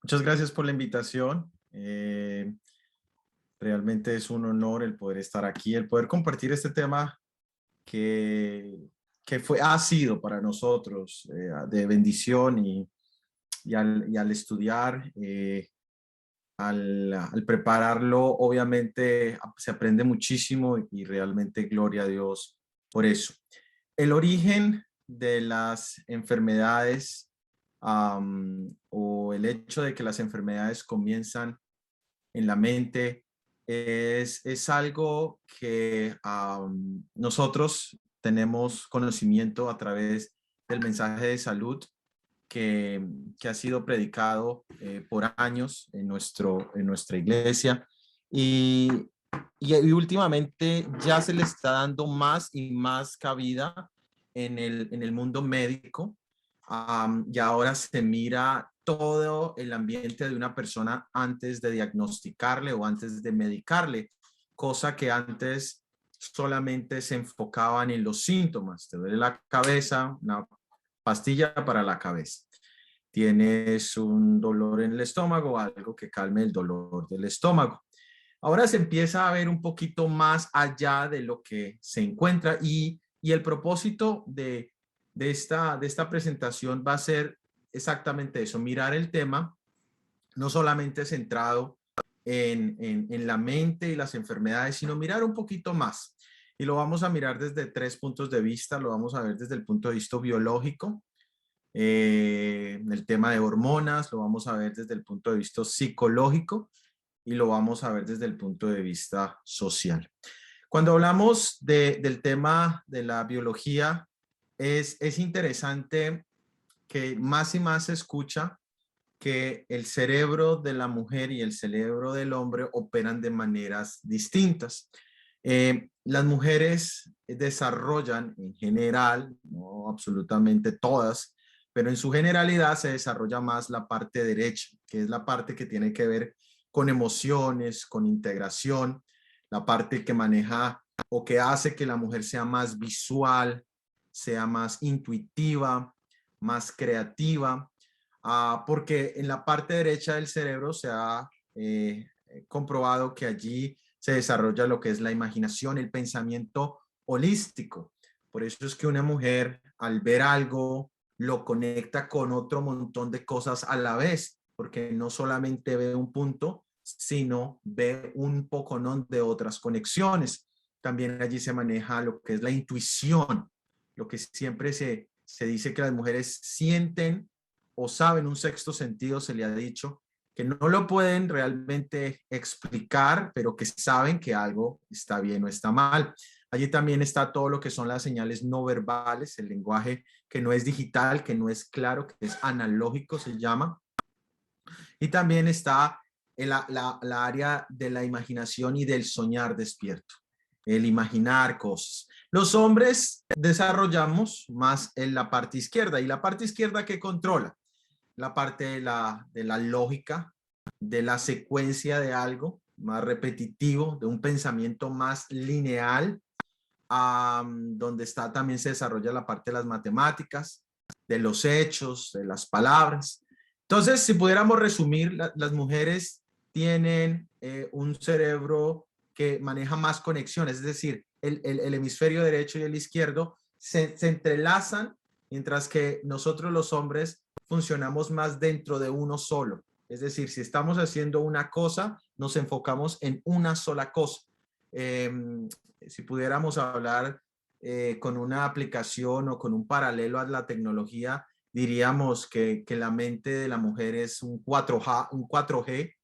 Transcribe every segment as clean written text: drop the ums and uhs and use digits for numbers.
Muchas gracias por la invitación. Realmente es un honor el poder estar aquí, el poder compartir este tema que, ha sido para nosotros de bendición y al estudiar, al prepararlo, obviamente se aprende muchísimo y realmente gloria a Dios por eso. El origen de las enfermedades o el hecho de que las enfermedades comienzan en la mente es algo que nosotros tenemos conocimiento a través del mensaje de salud que ha sido predicado por años en nuestra iglesia y, y últimamente ya se le está dando más y más cabida en el mundo médico. Y ahora se mira todo el ambiente de una persona antes de diagnosticarle o antes de medicarle, cosa que antes solamente se enfocaban en los síntomas. Te duele la cabeza, una pastilla para la cabeza. Tienes un dolor en el estómago, algo que calme el dolor del estómago. Ahora se empieza a ver un poquito más allá de lo que se encuentra y el propósito de esta presentación va a ser exactamente eso, mirar el tema no solamente centrado en la mente y las enfermedades, sino mirar un poquito más. Y lo vamos a mirar desde tres puntos de vista. Lo vamos a ver desde el punto de vista biológico, el tema de hormonas, lo vamos a ver desde el punto de vista psicológico y lo vamos a ver desde el punto de vista social. Cuando hablamos del tema de la biología, es interesante que más y más se escucha que el cerebro de la mujer y el cerebro del hombre operan de maneras distintas. Las mujeres desarrollan en general, no absolutamente todas, pero en su generalidad se desarrolla más la parte derecha, que es la parte que tiene que ver con emociones, con integración, la parte que maneja o que hace que la mujer sea más visual, sea más intuitiva, más creativa, porque en la parte derecha del cerebro se ha comprobado que allí se desarrolla lo que es la imaginación, el pensamiento holístico. Por eso es que una mujer al ver algo lo conecta con otro montón de cosas a la vez, porque no solamente ve un punto, sino ve un poconón de otras conexiones. También allí se maneja lo que es la intuición, lo que siempre se dice que las mujeres sienten o saben un sexto sentido, se le ha dicho, que no lo pueden realmente explicar, pero que saben que algo está bien o está mal. Allí también está todo lo que son las señales no verbales, el lenguaje que no es digital, que no es claro, que es analógico, se llama. Y también está la área de la imaginación y del soñar despierto, el imaginar cosas. Los hombres desarrollamos más en la parte izquierda. ¿Y la parte izquierda qué controla? La parte de la lógica, de la secuencia de algo más repetitivo, de un pensamiento más lineal, donde está también se desarrolla la parte de las matemáticas, de los hechos, de las palabras. Entonces, si pudiéramos resumir, las mujeres tienen un cerebro que maneja más conexiones, es decir, el hemisferio derecho y el izquierdo se entrelazan, mientras que nosotros los hombres funcionamos más dentro de uno solo. Es decir, si estamos haciendo una cosa, nos enfocamos en una sola cosa. Si pudiéramos hablar con una aplicación o con un paralelo a la tecnología, diríamos que la mente de la mujer es un 4G,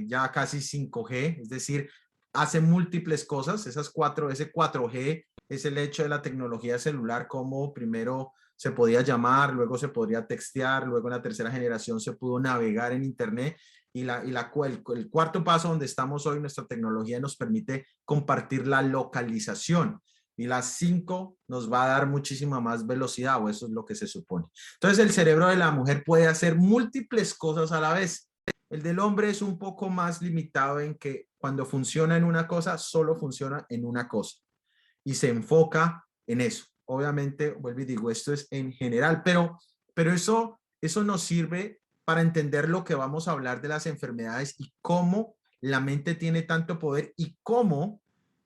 ya casi 5G, es decir, hace múltiples cosas. Ese 4G es el hecho de la tecnología celular, como primero se podía llamar, luego se podría textear, luego en la tercera generación se pudo navegar en Internet el cuarto paso donde estamos hoy, nuestra tecnología nos permite compartir la localización y las 5 nos va a dar muchísima más velocidad, o eso es lo que se supone. Entonces el cerebro de la mujer puede hacer múltiples cosas a la vez. El del hombre es un poco más limitado en que cuando funciona en una cosa, solo funciona en una cosa. y se enfoca en eso. Obviamente, vuelvo y digo, esto es en general, pero eso nos sirve para entender lo que vamos a hablar de las enfermedades y cómo la mente tiene tanto poder y cómo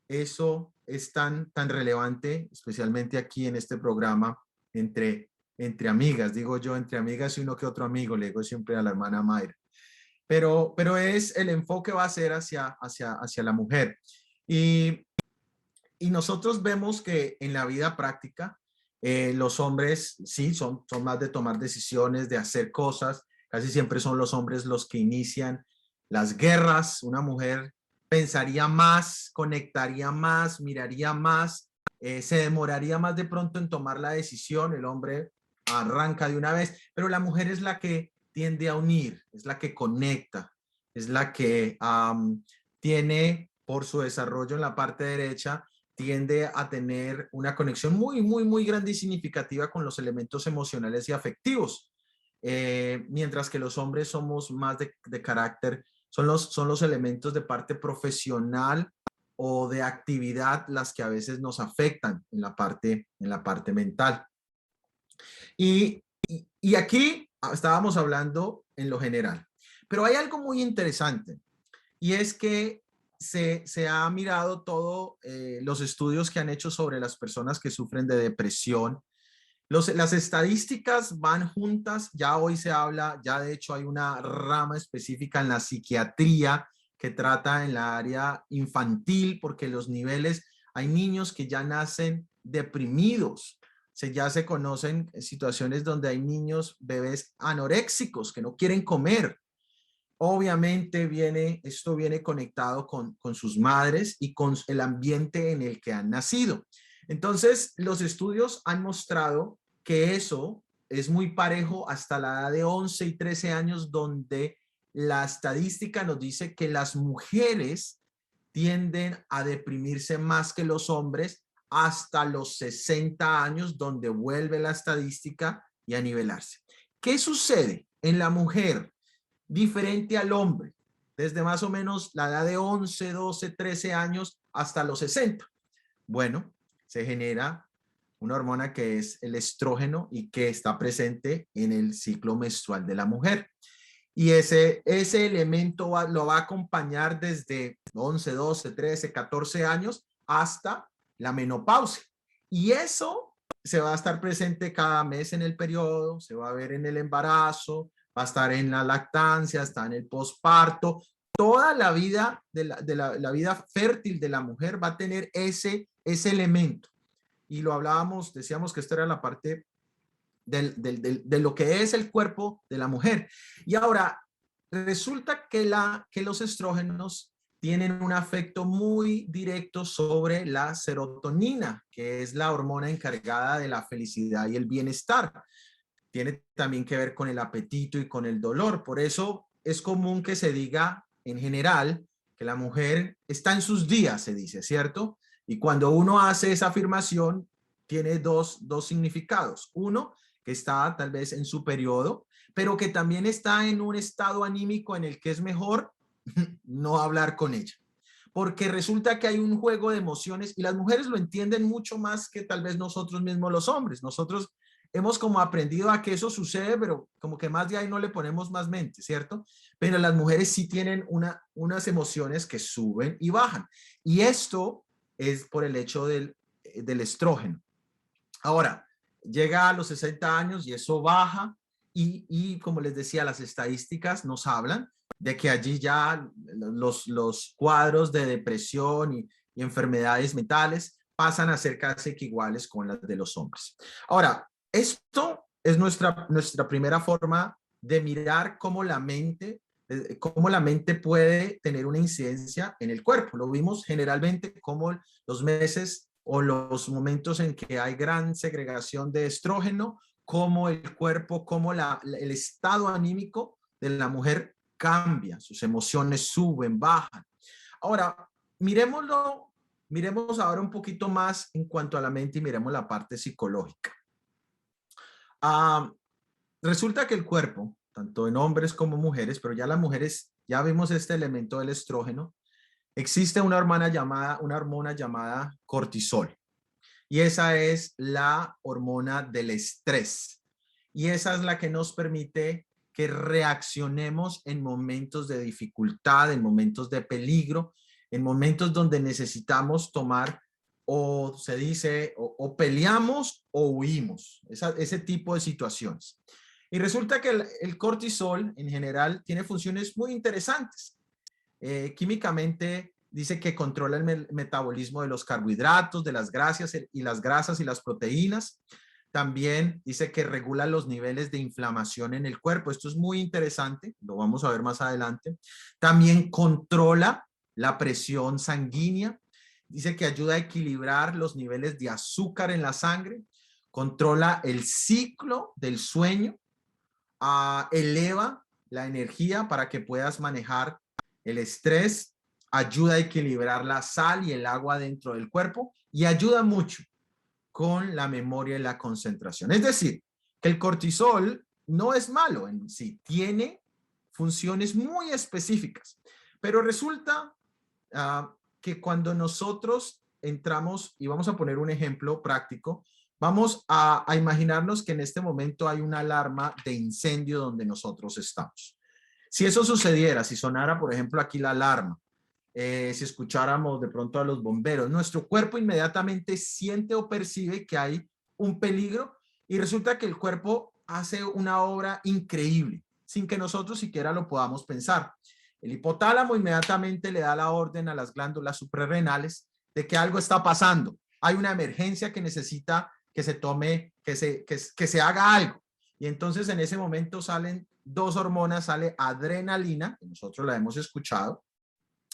eso es tan relevante, especialmente aquí en este programa, entre amigas, digo yo, entre amigas y uno que otro amigo, le digo siempre a la hermana Mayra. Pero es el enfoque va a ser hacia la mujer. Y, y nosotros vemos que en la vida práctica, los hombres sí son más de tomar decisiones, de hacer cosas. Casi siempre son los hombres los que inician las guerras. Una mujer pensaría más, conectaría más, miraría más, se demoraría más de pronto en tomar la decisión. El hombre arranca de una vez, pero la mujer es la que tiende a unir, es la que conecta, es la que tiene por su desarrollo en la parte derecha, tiende a tener una conexión muy grande y significativa con los elementos emocionales y afectivos, mientras que los hombres somos más de carácter, son los elementos de parte profesional o de actividad las que a veces nos afectan en la parte mental. Y aquí estábamos hablando en lo general, pero hay algo muy interesante y es que se ha mirado todos los estudios que han hecho sobre las personas que sufren de depresión. Las estadísticas van juntas, ya hoy se habla, ya de hecho hay una rama específica en la psiquiatría que trata en la área infantil, porque los niveles, hay niños que ya nacen deprimidos, ya se conocen situaciones donde hay niños, bebés anoréxicos que no quieren comer. Obviamente esto viene conectado con sus madres y con el ambiente en el que han nacido. Entonces, los estudios han mostrado que eso es muy parejo hasta la edad de 11 y 13 años, donde la estadística nos dice que las mujeres tienden a deprimirse más que los hombres hasta los 60 años, donde vuelve la estadística y a nivelarse. ¿Qué sucede en la mujer diferente al hombre desde más o menos la edad de 11, 12, 13 años hasta los 60? Bueno, se genera una hormona que es el estrógeno y que está presente en el ciclo menstrual de la mujer. Y ese elemento lo va a acompañar desde 11, 12, 13, 14 años hasta la menopausia. Y eso se va a estar presente cada mes en el periodo, se va a ver en el embarazo, va a estar en la lactancia, está en el posparto. Toda la vida la vida fértil de la mujer va a tener ese elemento. Y lo hablábamos, decíamos que esto era la parte de lo que es el cuerpo de la mujer. Y ahora, resulta que los estrógenos tienen un afecto muy directo sobre la serotonina, que es la hormona encargada de la felicidad y el bienestar. Tiene también que ver con el apetito y con el dolor. Por eso es común que se diga en general que la mujer está en sus días, se dice, ¿cierto? Y cuando uno hace esa afirmación, tiene dos significados. Uno, que está tal vez en su periodo, pero que también está en un estado anímico en el que es mejor no hablar con ella. Porque resulta que hay un juego de emociones y las mujeres lo entienden mucho más que tal vez nosotros mismos los hombres. Nosotros hemos como aprendido a que eso sucede, pero como que más de ahí no le ponemos más mente, ¿cierto? Pero las mujeres sí tienen unas emociones que suben y bajan. Y esto es por el hecho del estrógeno. Ahora, llega a los 60 años y eso baja y como les decía, las estadísticas nos hablan de que allí ya los cuadros de depresión y enfermedades mentales pasan a ser casi que iguales con las de los hombres. Ahora, esto es nuestra primera forma de mirar cómo la mente puede tener una incidencia en el cuerpo. Lo vimos generalmente como los meses o los momentos en que hay gran segregación de estrógeno, como el cuerpo, como el estado anímico de la mujer cambia, sus emociones suben, bajan. Ahora, miremos ahora un poquito más en cuanto a la mente y miremos la parte psicológica. Resulta que el cuerpo, tanto en hombres como mujeres, pero ya las mujeres, ya vimos este elemento del estrógeno, existe una hormona llamada cortisol. y esa es la hormona del estrés. Y esa es la que nos permite que reaccionemos en momentos de dificultad, en momentos de peligro, en momentos donde necesitamos tomar, o se dice, o peleamos o huimos, ese tipo de situaciones. Y resulta que el cortisol en general tiene funciones muy interesantes. Químicamente dice que controla el metabolismo de los carbohidratos, de las grasas y las proteínas. También dice que regula los niveles de inflamación en el cuerpo. Esto es muy interesante, lo vamos a ver más adelante. También controla la presión sanguínea. Dice que ayuda a equilibrar los niveles de azúcar en la sangre. Controla el ciclo del sueño. Eleva la energía para que puedas manejar el estrés. Ayuda a equilibrar la sal y el agua dentro del cuerpo y ayuda mucho con la memoria y la concentración. Es decir, que el cortisol no es malo en sí, tiene funciones muy específicas, pero resulta que cuando nosotros entramos, y vamos a poner un ejemplo práctico, vamos a imaginarnos que en este momento hay una alarma de incendio donde nosotros estamos. Si eso sucediera, si sonara, por ejemplo, aquí la alarma, si escucháramos de pronto a los bomberos, nuestro cuerpo inmediatamente siente o percibe que hay un peligro y resulta que el cuerpo hace una obra increíble sin que nosotros siquiera lo podamos pensar. El hipotálamo inmediatamente le da la orden a las glándulas suprarrenales de que algo está pasando. Hay una emergencia que necesita que se tome, que se haga algo. Y entonces en ese momento salen dos hormonas, sale adrenalina, que nosotros la hemos escuchado,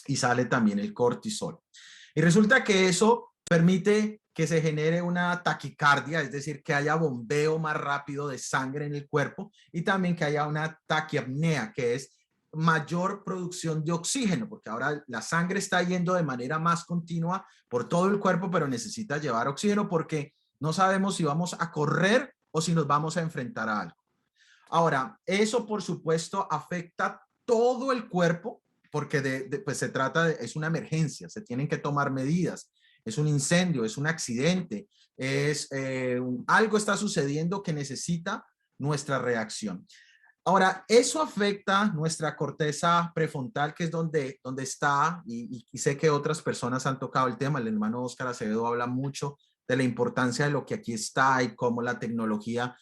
y sale también el cortisol. Y resulta que eso permite que se genere una taquicardia, es decir, que haya bombeo más rápido de sangre en el cuerpo y también que haya una taquiapnea, que es mayor producción de oxígeno, porque ahora la sangre está yendo de manera más continua por todo el cuerpo, pero necesita llevar oxígeno porque no sabemos si vamos a correr o si nos vamos a enfrentar a algo. Ahora, eso por supuesto afecta todo el cuerpo porque pues se trata de, es una emergencia, se tienen que tomar medidas, es un incendio, es un accidente, algo está sucediendo que necesita nuestra reacción. Ahora, eso afecta nuestra corteza prefrontal, que es donde está, y sé que otras personas han tocado el tema, el hermano Óscar Acevedo habla mucho de la importancia de lo que aquí está y cómo la tecnología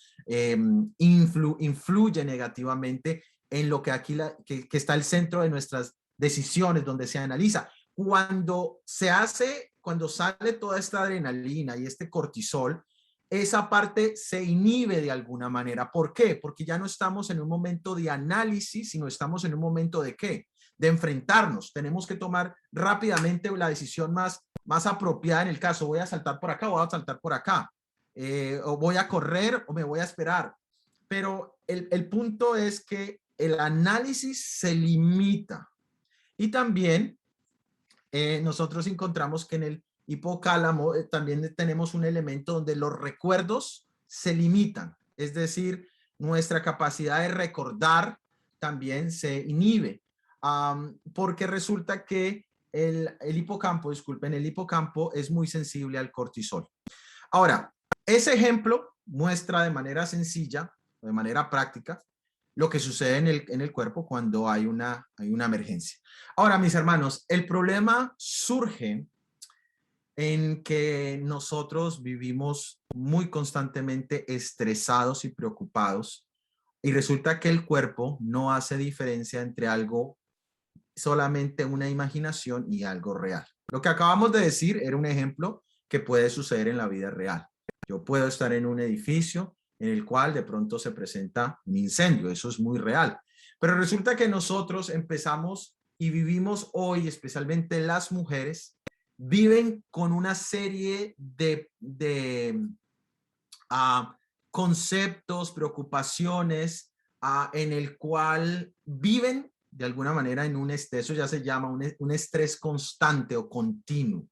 influye negativamente en lo que aquí que está el centro de nuestras decisiones, donde se analiza. Cuando sale toda esta adrenalina y este cortisol, esa parte se inhibe de alguna manera. ¿Por qué? Porque ya no estamos en un momento de análisis, sino estamos en un momento de ¿qué? De enfrentarnos. Tenemos que tomar rápidamente la decisión más apropiada en el caso. ¿Voy a saltar por acá o voy a saltar por acá? ¿O voy a correr o me voy a esperar? Pero el punto es que el análisis se limita. Y también nosotros encontramos que en el hipocálamo también tenemos un elemento donde los recuerdos se limitan, es decir, nuestra capacidad de recordar también se inhibe, porque resulta que el hipocampo, disculpen, el hipocampo es muy sensible al cortisol. Ahora, ese ejemplo muestra de manera sencilla, de manera práctica, lo que sucede en el cuerpo cuando hay una emergencia. Ahora, mis hermanos, el problema surge en que nosotros vivimos muy constantemente estresados y preocupados y resulta que el cuerpo no hace diferencia entre algo solamente una imaginación y algo real. Lo que acabamos de decir era un ejemplo que puede suceder en la vida real. Yo puedo estar en un edificio en el cual de pronto se presenta un incendio, eso es muy real. Pero resulta que nosotros empezamos y vivimos hoy, especialmente las mujeres, viven con una serie de conceptos, preocupaciones, en el cual viven de alguna manera en un estrés, eso ya se llama un estrés constante o continuo.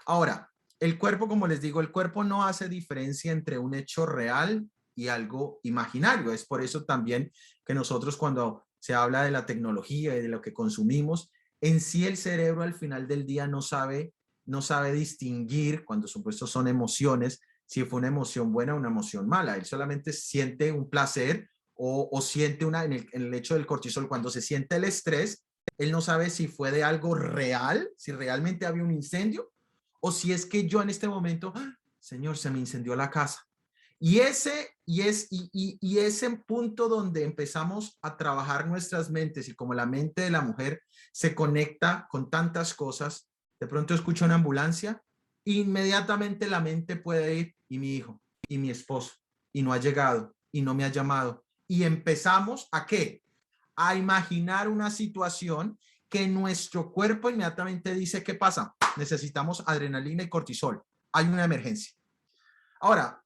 Ahora, el cuerpo, como les digo, el cuerpo no hace diferencia entre un hecho real y algo imaginario. Es por eso también que nosotros cuando se habla de la tecnología y de lo que consumimos, en sí el cerebro al final del día no sabe no sabe distinguir cuando supuestos son emociones, si fue una emoción buena o una emoción mala. Él solamente siente un placer o siente en el hecho del cortisol, cuando se siente el estrés, él no sabe si fue de algo real, si realmente había un incendio, o si es que yo en este momento, ¡ah! Señor, se me incendió la casa. Y ese punto donde empezamos a trabajar nuestras mentes, y como la mente de la mujer se conecta con tantas cosas, de pronto escucha una ambulancia, inmediatamente la mente puede ir, y mi hijo, y mi esposo, y no ha llegado, y no me ha llamado. Y empezamos ¿a qué? A imaginar una situación que nuestro cuerpo inmediatamente dice, ¿qué pasa? Necesitamos adrenalina y cortisol. Hay una emergencia. Ahora,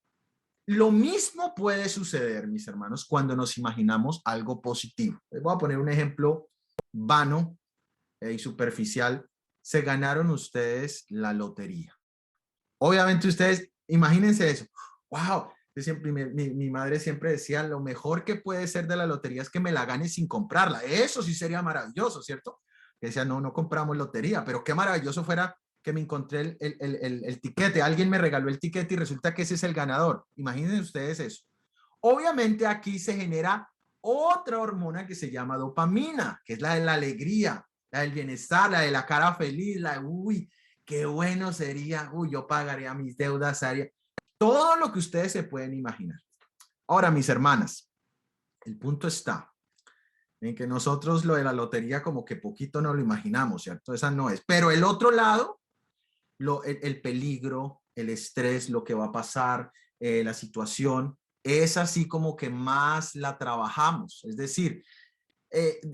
lo mismo puede suceder, mis hermanos, cuando nos imaginamos algo positivo. Les voy a poner un ejemplo vano y superficial. Se ganaron ustedes la lotería. Obviamente ustedes, imagínense eso. ¡Wow! Yo siempre, mi madre siempre decía, lo mejor que puede ser de la lotería es que me la gane sin comprarla. Eso sí sería maravilloso, ¿cierto? Que decía, no, no compramos lotería, pero qué maravilloso fuera que me encontré el tiquete, alguien me regaló el tiquete y resulta que ese es el ganador. Imagínense ustedes eso. Obviamente aquí se genera otra hormona que se llama dopamina, que es la de la alegría, la del bienestar, la de la cara feliz, la de, uy, qué bueno sería, uy, yo pagaría mis deudas, haría todo lo que ustedes se pueden imaginar. Ahora, mis hermanas, el punto está en que nosotros lo de la lotería como que poquito no lo imaginamos, ¿cierto? Esa no es. Pero el otro lado, el peligro, el estrés, lo que va a pasar, la situación, es así como que más la trabajamos. Es decir,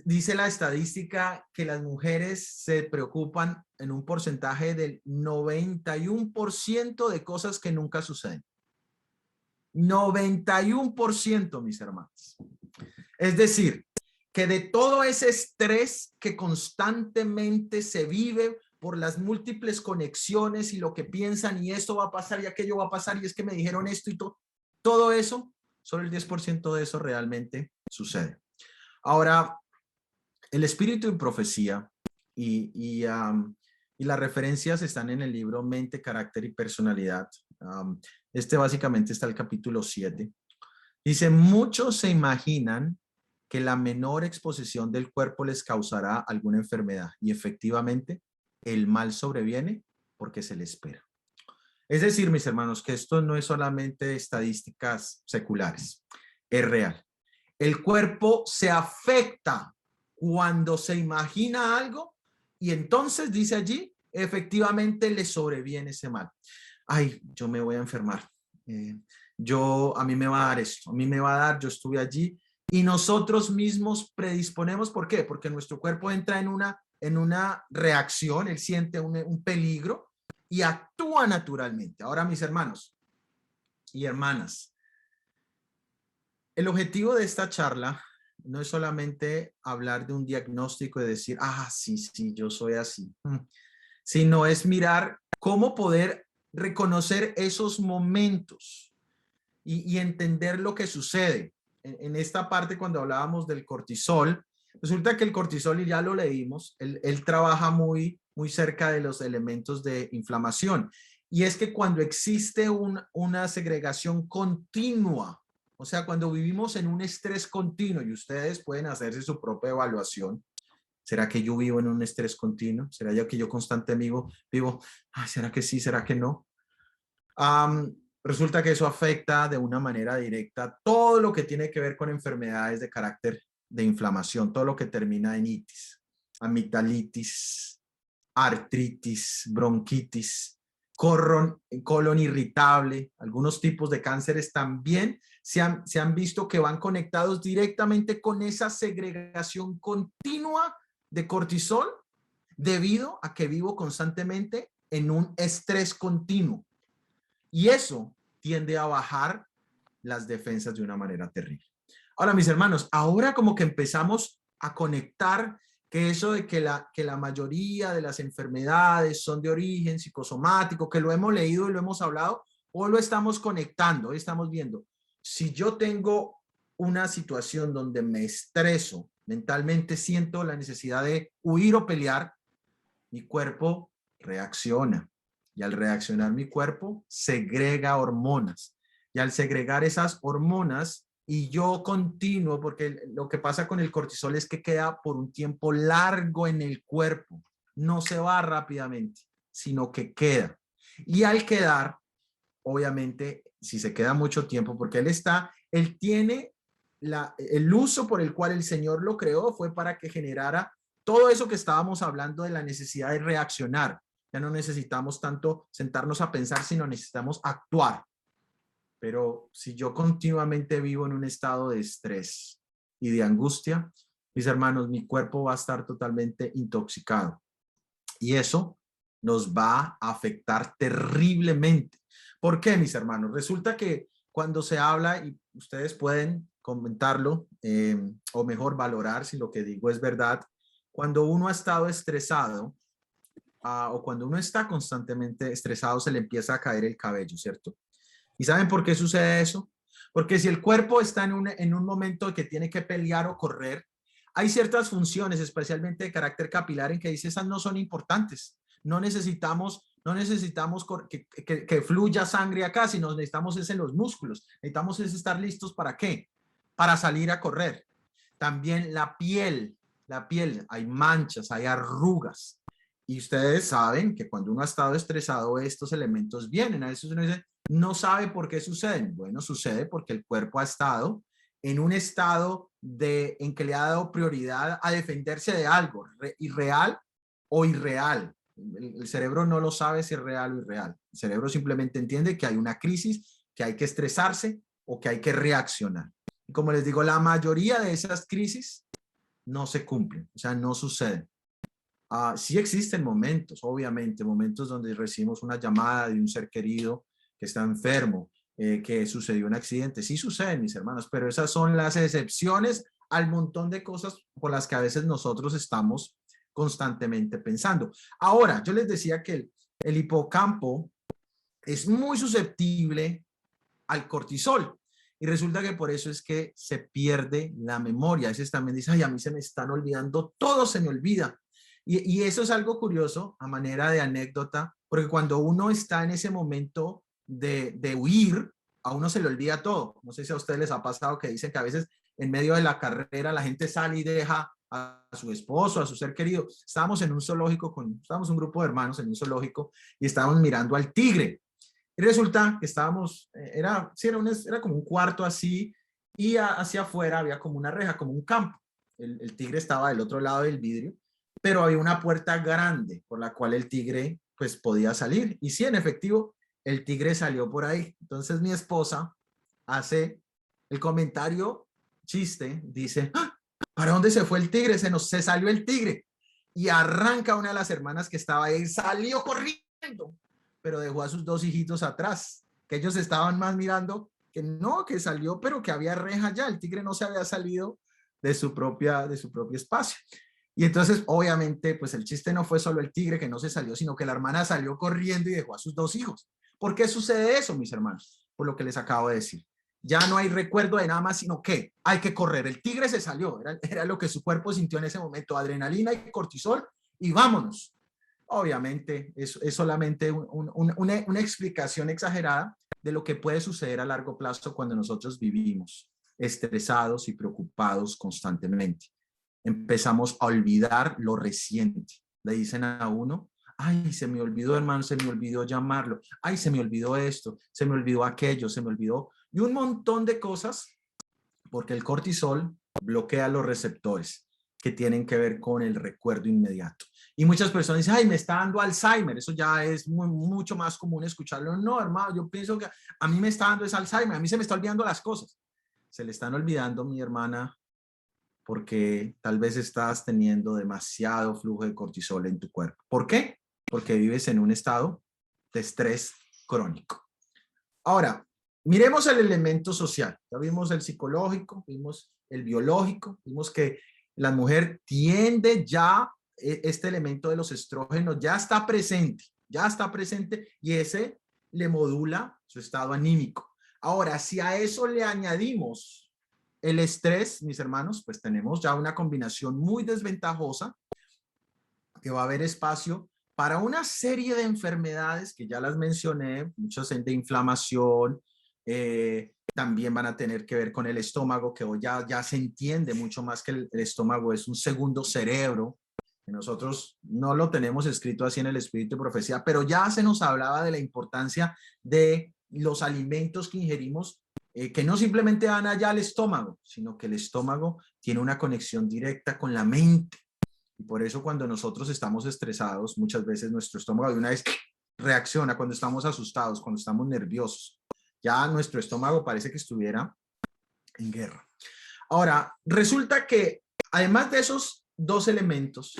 dice la estadística que las mujeres se preocupan en un porcentaje del 91% de cosas que nunca suceden. 91%, mis hermanos. Es decir, que de todo ese estrés que constantemente se vive por las múltiples conexiones y lo que piensan y esto va a pasar y aquello va a pasar y es que me dijeron esto y todo eso, solo el 10% de eso realmente sucede. Ahora, el espíritu en profecía y las referencias están en el libro Mente, Carácter y Personalidad. Este básicamente está el capítulo 7. Dice, muchos se imaginan que la menor exposición del cuerpo les causará alguna enfermedad y efectivamente el mal sobreviene porque se le espera. Es decir, mis hermanos, que esto no es solamente estadísticas seculares, es real. El cuerpo se afecta cuando se imagina algo y entonces dice allí, efectivamente le sobreviene ese mal. Ay, yo me voy a enfermar. A mí me va a dar esto, a mí me va a dar, yo estuve allí y nosotros mismos predisponemos. ¿Por qué? Porque nuestro cuerpo entra en una reacción, él siente un peligro y actúa naturalmente. Ahora, mis hermanos y hermanas, el objetivo de esta charla no es solamente hablar de un diagnóstico y decir, sí, sí, yo soy así, sino es mirar cómo poder reconocer esos momentos y entender lo que sucede. En esta parte, cuando hablábamos del cortisol, resulta que el cortisol, y ya lo leímos, él trabaja muy cerca de los elementos de inflamación. Y es que cuando existe una segregación continua, o sea, cuando vivimos en un estrés continuo, y ustedes pueden hacerse su propia evaluación, ¿será que yo vivo en un estrés continuo? ¿Será yo que yo constantemente vivo, ¿será que sí? ¿Será que no? Resulta que eso afecta de una manera directa todo lo que tiene que ver con enfermedades de carácter de inflamación, todo lo que termina en itis, amigdalitis, artritis, bronquitis, colon irritable. Algunos tipos de cánceres también se han visto que van conectados directamente con esa segregación continua de cortisol debido a que vivo constantemente en un estrés continuo. Y eso tiende a bajar las defensas de una manera terrible. Ahora, mis hermanos, ahora como que empezamos a conectar que eso de que la mayoría de las enfermedades son de origen psicosomático, que lo hemos leído y lo hemos hablado, hoy lo estamos conectando, hoy estamos viendo. Si yo tengo una situación donde me estreso, mentalmente siento la necesidad de huir o pelear, mi cuerpo reacciona. Y al reaccionar mi cuerpo, segrega hormonas. Y al segregar esas hormonas, y yo continúo, porque lo que pasa con el cortisol es que queda por un tiempo largo en el cuerpo. No se va rápidamente, sino que queda. Y al quedar, obviamente, si se queda mucho tiempo, porque él tiene el uso por el cual el Señor lo creó fue para que generara todo eso que estábamos hablando de la necesidad de reaccionar. Ya no necesitamos tanto sentarnos a pensar, sino necesitamos actuar. Pero si yo continuamente vivo en un estado de estrés y de angustia, mis hermanos, mi cuerpo va a estar totalmente intoxicado. Y eso nos va a afectar terriblemente. ¿Por qué, mis hermanos? Resulta que cuando se habla, y ustedes pueden comentarlo, o mejor valorar si lo que digo es verdad, cuando uno ha estado estresado, o cuando uno está constantemente estresado, se le empieza a caer el cabello, ¿cierto? ¿Y saben por qué sucede eso? Porque si el cuerpo está en un momento que tiene que pelear o correr, hay ciertas funciones, especialmente de carácter capilar, en que dice esas no son importantes. No necesitamos que fluya sangre acá, sino necesitamos es en los músculos. Necesitamos es estar listos ¿para qué? Para salir a correr. También la piel, hay manchas, hay arrugas. Y ustedes saben que cuando uno ha estado estresado, estos elementos vienen. A veces uno dice, no sabe por qué suceden. Bueno, sucede porque el cuerpo ha estado en un estado en que le ha dado prioridad a defenderse de algo, irreal o irreal. El cerebro no lo sabe si es real o irreal. El cerebro simplemente entiende que hay una crisis, que hay que estresarse o que hay que reaccionar. Y como les digo, la mayoría de esas crisis no se cumplen, o sea, no suceden. Sí existen momentos, obviamente, momentos donde recibimos una llamada de un ser querido que está enfermo, que sucedió un accidente. Sí suceden, mis hermanos, pero esas son las excepciones al montón de cosas por las que a veces nosotros estamos constantemente pensando. Ahora, yo les decía que el hipocampo es muy susceptible al cortisol. Y resulta que por eso es que se pierde la memoria. A veces también dice, ay, a mí se me están olvidando, todo se me olvida. Y eso es algo curioso, a manera de anécdota, porque cuando uno está en ese momento de huir, a uno se le olvida todo. No sé si a ustedes les ha pasado que dicen que a veces en medio de la carrera la gente sale y deja a su esposo, a su ser querido. Estábamos en un zoológico, estábamos un grupo de hermanos en un zoológico y estábamos mirando al tigre. Y resulta que estábamos, era como un cuarto así, y hacia afuera había como una reja, como un campo. El tigre estaba del otro lado del vidrio, pero había una puerta grande por la cual el tigre pues podía salir. Y sí, en efectivo, el tigre salió por ahí. Entonces mi esposa hace el comentario chiste, dice, ¡ah! ¿Para dónde se fue el tigre? Se salió el tigre. Y arranca una de las hermanas que estaba ahí, salió corriendo, pero dejó a sus dos hijitos atrás, que ellos estaban más mirando que no, que salió, pero que había reja ya, el tigre no se había salido de su propio espacio. Y entonces, obviamente, pues el chiste no fue solo el tigre que no se salió, sino que la hermana salió corriendo y dejó a sus dos hijos. ¿Por qué sucede eso, mis hermanos? Por lo que les acabo de decir. Ya no hay recuerdo de nada más, sino que hay que correr. El tigre se salió, era lo que su cuerpo sintió en ese momento, adrenalina y cortisol, y vámonos. Obviamente es solamente una explicación exagerada de lo que puede suceder a largo plazo cuando nosotros vivimos estresados y preocupados constantemente. Empezamos a olvidar lo reciente. Le dicen a uno, ay, se me olvidó, hermano, se me olvidó llamarlo, ay, se me olvidó esto, se me olvidó aquello, se me olvidó, y un montón de cosas, porque el cortisol bloquea los receptores que tienen que ver con el recuerdo inmediato. Y muchas personas dicen, ay, me está dando Alzheimer. Eso ya es mucho más común escucharlo. No, hermano, yo pienso que a mí me está dando es Alzheimer, a mí se me está olvidando las cosas. Se le están olvidando, mi hermana, porque tal vez estás teniendo demasiado flujo de cortisol en tu cuerpo. ¿Por qué? Porque vives en un estado de estrés crónico. Ahora, miremos el elemento social. Ya vimos el psicológico, vimos el biológico, vimos que la mujer tiende ya, este elemento de los estrógenos ya está presente y ese le modula su estado anímico. Ahora, si a eso le añadimos el estrés, mis hermanos, pues tenemos ya una combinación muy desventajosa, que va a haber espacio para una serie de enfermedades que ya las mencioné, muchas de inflamación, también van a tener que ver con el estómago, que hoy ya se entiende mucho más que el estómago es un segundo cerebro. Nosotros no lo tenemos escrito así en el Espíritu de Profecía, pero ya se nos hablaba de la importancia de los alimentos que ingerimos, que no simplemente van allá al estómago, sino que el estómago tiene una conexión directa con la mente. Y por eso cuando nosotros estamos estresados, muchas veces nuestro estómago de una vez reacciona, cuando estamos asustados, cuando estamos nerviosos. Ya nuestro estómago parece que estuviera en guerra. Ahora, resulta que además de esos dos elementos,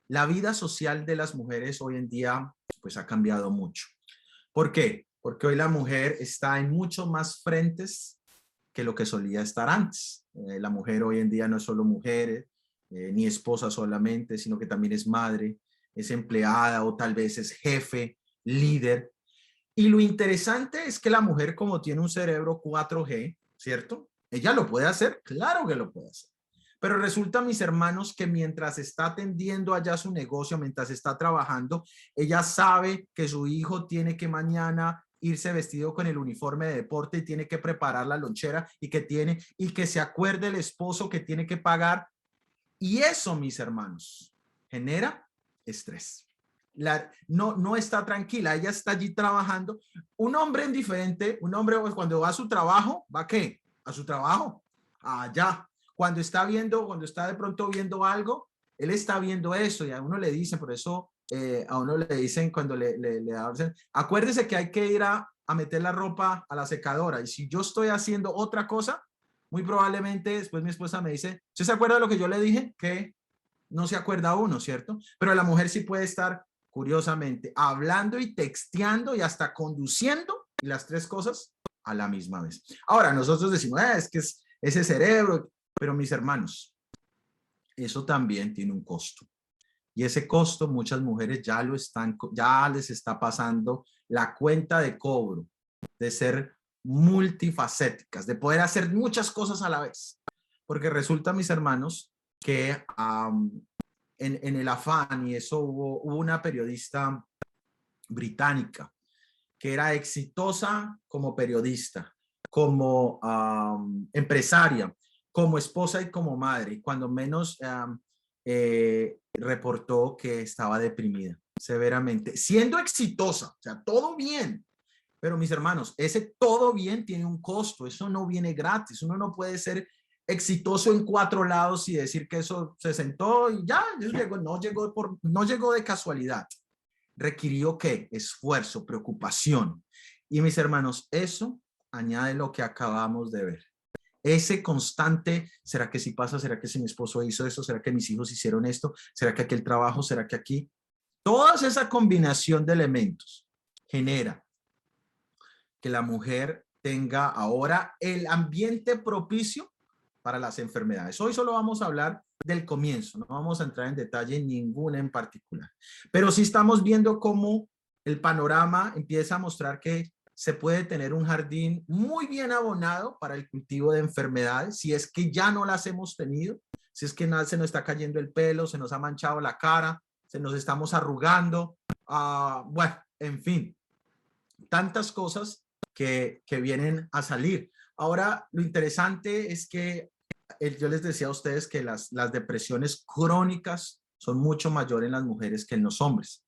la vida social de las mujeres hoy en día pues ha cambiado mucho. ¿Por qué? Porque hoy la mujer está en muchos más frentes que lo que solía estar antes. La mujer hoy en día no es solo mujer, ni esposa solamente, sino que también es madre, es empleada o tal vez es jefe, líder. Y lo interesante es que la mujer, como tiene un cerebro 4G, ¿cierto? Ella lo puede hacer, claro que lo puede hacer. Pero resulta, mis hermanos, que mientras está atendiendo allá su negocio, mientras está trabajando, ella sabe que su hijo tiene que mañana irse vestido con el uniforme de deporte y tiene que preparar la lonchera y que se acuerde el esposo que tiene que pagar. Y eso, mis hermanos, genera estrés. No está tranquila, ella está allí trabajando. Un hombre indiferente, un hombre cuando va a su trabajo, ¿va a qué? A su trabajo, allá. Cuando está de pronto viendo algo, él está viendo eso y a uno le dicen, por eso a uno le dicen cuando le dicen, acuérdese que hay que ir a meter la ropa a la secadora y si yo estoy haciendo otra cosa, muy probablemente después mi esposa me dice, ¿usted se acuerda de lo que yo le dije? Que no se acuerda uno, ¿cierto? Pero la mujer sí puede estar, curiosamente, hablando y texteando y hasta conduciendo y las tres cosas a la misma vez. Ahora, nosotros decimos, es que es ese cerebro, pero mis hermanos, eso también tiene un costo. Y ese costo muchas mujeres ya les está pasando la cuenta de cobro de ser multifacéticas, de poder hacer muchas cosas a la vez. Porque resulta, mis hermanos, que en el afán, y eso hubo una periodista británica que era exitosa como periodista, como empresaria, como esposa y como madre, y cuando menos reportó que estaba deprimida severamente, siendo exitosa, o sea, todo bien. Pero mis hermanos, ese todo bien tiene un costo, eso no viene gratis, uno no puede ser exitoso en 4 lados y decir que eso se sentó y ya, no llegó de casualidad. ¿Requirió qué? Esfuerzo, preocupación. Y mis hermanos, eso añade lo que acabamos de ver. Ese constante, ¿será que si pasa? ¿Será que si mi esposo hizo esto? ¿Será que mis hijos hicieron esto? ¿Será que aquí el trabajo? ¿Será que aquí? Toda esa combinación de elementos genera que la mujer tenga ahora el ambiente propicio para las enfermedades. Hoy solo vamos a hablar del comienzo, no vamos a entrar en detalle en ninguna en particular, pero sí estamos viendo cómo el panorama empieza a mostrar que se puede tener un jardín muy bien abonado para el cultivo de enfermedades, si es que ya no las hemos tenido, si es que se nos está cayendo el pelo, se nos ha manchado la cara, se nos estamos arrugando, bueno, en fin, tantas cosas que vienen a salir. Ahora, lo interesante es que yo les decía a ustedes que las depresiones crónicas son mucho mayores en las mujeres que en los hombres.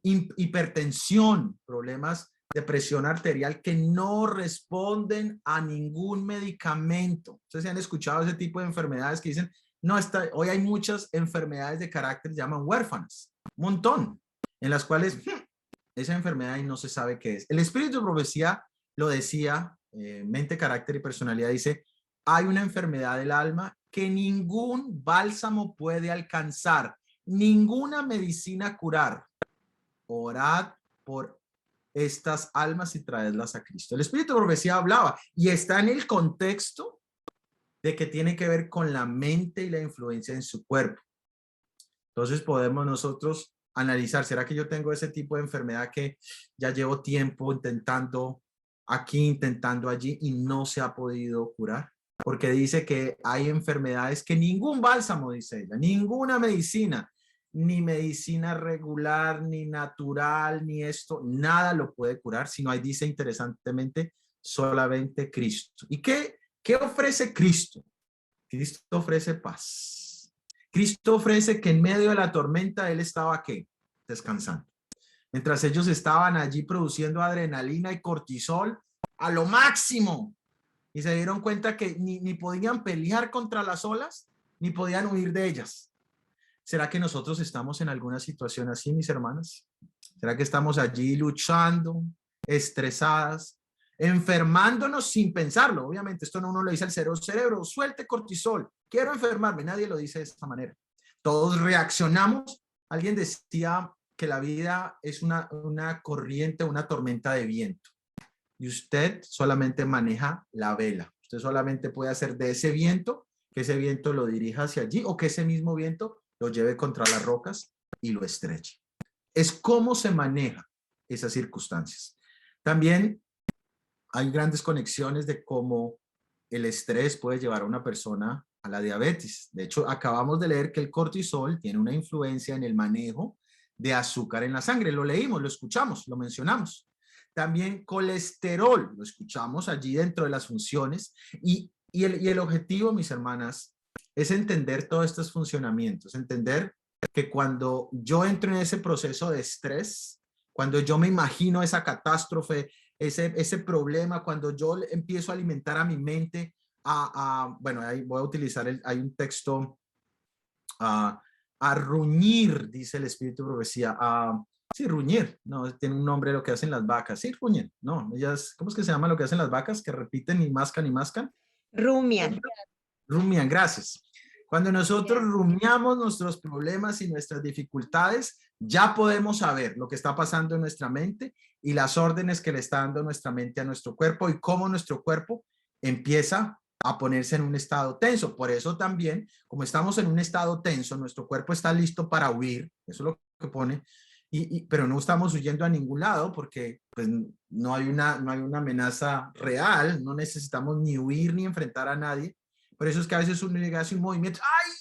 Hipertensión, problemas de presión arterial que no responden a ningún medicamento. Ustedes han escuchado ese tipo de enfermedades que dicen, no, hoy hay muchas enfermedades de carácter, llaman huérfanas, un montón, en las cuales esa enfermedad y no se sabe qué es. El espíritu de profecía lo decía, mente, carácter y personalidad, dice, hay una enfermedad del alma que ningún bálsamo puede alcanzar, ninguna medicina curar. Orad por estas almas y traedlas a Cristo. El espíritu de profecía hablaba y está en el contexto de que tiene que ver con la mente y la influencia en su cuerpo. Entonces podemos nosotros analizar, ¿será que yo tengo ese tipo de enfermedad que ya llevo tiempo intentando aquí, intentando allí y no se ha podido curar? Porque dice que hay enfermedades que ningún bálsamo, dice ella, ninguna medicina, ni medicina regular, ni natural, ni esto, nada lo puede curar, sino ahí dice interesantemente, solamente Cristo. ¿Y qué ofrece Cristo? Cristo ofrece paz. Cristo ofrece que en medio de la tormenta Él estaba, ¿qué? Descansando. Mientras ellos estaban allí produciendo adrenalina y cortisol a lo máximo, y se dieron cuenta que ni podían pelear contra las olas, ni podían huir de ellas. ¿Será que nosotros estamos en alguna situación así, mis hermanas? ¿Será que estamos allí luchando, estresadas, enfermándonos sin pensarlo? Obviamente, esto no uno lo dice al cerebro, suelte cortisol, quiero enfermarme. Nadie lo dice de esta manera. Todos reaccionamos. Alguien decía que la vida es una corriente, una tormenta de viento. Y usted solamente maneja la vela. Usted solamente puede hacer de ese viento, que ese viento lo dirija hacia allí o que ese mismo viento lo lleve contra las rocas y lo estreche. Es cómo se maneja esas circunstancias. También hay grandes conexiones de cómo el estrés puede llevar a una persona a la diabetes. De hecho, acabamos de leer que el cortisol tiene una influencia en el manejo de azúcar en la sangre. Lo leímos, lo escuchamos, lo mencionamos. También colesterol, lo escuchamos allí dentro de las funciones. Y el objetivo, mis hermanas, es entender todos estos funcionamientos, entender que cuando yo entro en ese proceso de estrés, cuando yo me imagino esa catástrofe, ese problema, cuando yo empiezo a alimentar a mi mente, bueno, ahí voy a utilizar, hay un texto, a ruñir, dice el espíritu de profecía, sí, ruñir, no, tiene un nombre lo que hacen las vacas, sí, ruñir, no, ellas, ¿cómo es que se llama lo que hacen las vacas? Que repiten y mascan y mascan. Rumian. Rumian, gracias. Cuando nosotros rumiamos nuestros problemas y nuestras dificultades, ya podemos saber lo que está pasando en nuestra mente y las órdenes que le está dando nuestra mente a nuestro cuerpo y cómo nuestro cuerpo empieza a ponerse en un estado tenso. Por eso también, como estamos en un estado tenso, nuestro cuerpo está listo para huir, eso es lo que pone, pero no estamos huyendo a ningún lado porque pues, no hay una amenaza real, no necesitamos ni huir ni enfrentar a nadie. Por eso es que a veces uno llega a hacer un movimiento. ¡Ay!